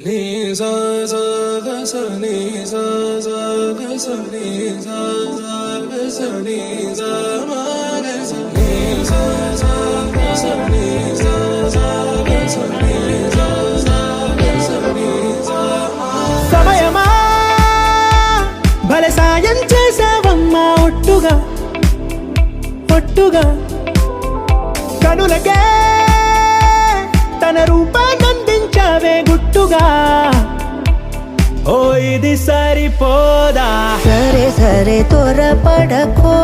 Ni sa sa ga sa ni sa sa ga sa ni sa sa ga sa ni sa ma ga sa ni sa sa ga sa ni sa sa ga sa ni sa sa ga sa ni sa సమయమా భలే సాయం చేసావమ్మా ఒట్టుగా ఒట్టుగా కనులకే తన రూపాన్నందించావే గుట్టుగా ఓ ఇది సరిపోదా సరే సరే త్వరపడకో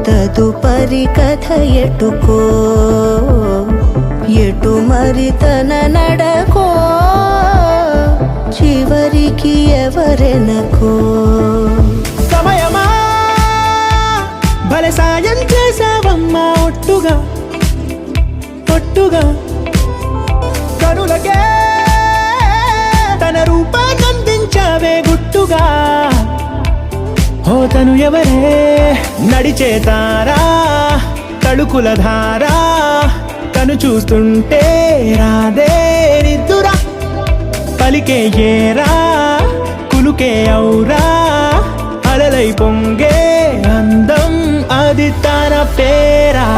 తదుపరి కథ ఎటుకో ఎటు మరి తన నడకో చివరికి ఎవరెనకో సమయమా భలే సాయం చేసావమ్మా ఒట్టుగా ఒట్టుగా కనులకే తన రూపాన్నందించావే గుట్టుగా ఓ తను ఎవరే నడిచే తారా తళుకుల ధారా తను చూస్తుంటే రాదే నిద్దురా పలికే ఏరా కులుకే ఔరా అలలై పొంగే అందం అది తన పేరా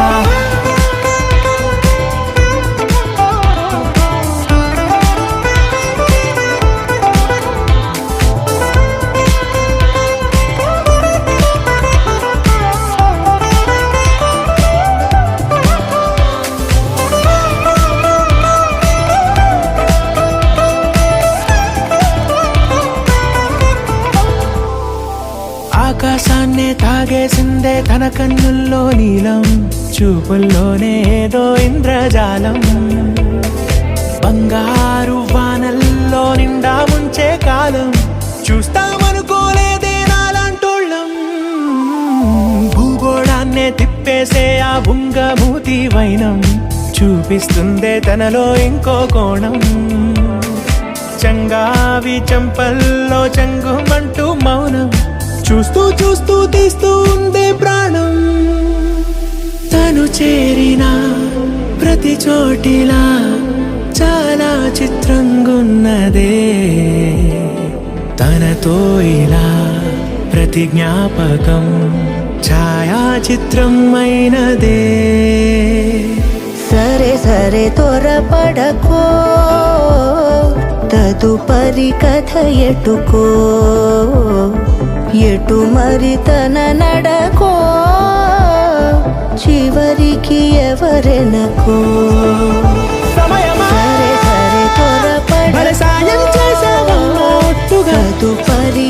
ఆకాశాన్నే తాగేసిందే తన కన్నుల్లో నీలం చూపుల్లోనే ఏదో ఇంద్రజాలం బంగారు వానల్లో నిండా ముంచే కాలం చూస్తామనుకోలేదే నాలాంటోళ్ళం భూగోళాన్నే తిప్పేసే ఆ బుంగమూతి వైనం చూపిస్తుందే తనలో ఇంకో కోణం చంగావి చంపల్లో చంగుమంటూ మౌనం చూస్తూ చూస్తూ తీస్తూ ఉందే ప్రాణం తను చేరిన ప్రతి చోటిలా చాలా చిత్రంగున్నదే తనతో ఇలా ప్రతి జ్ఞాపకం ఛాయాచిత్రం అయినదే సరే సరే త్వరపడకో తదుపరి కథ ఎటుకో ఎటు మరి తన నడకో చివరికి ఎవరెనకో సమయమా సరే సరే భలే సాయం చేసావమ్మా ఒట్టుగా తదుపరి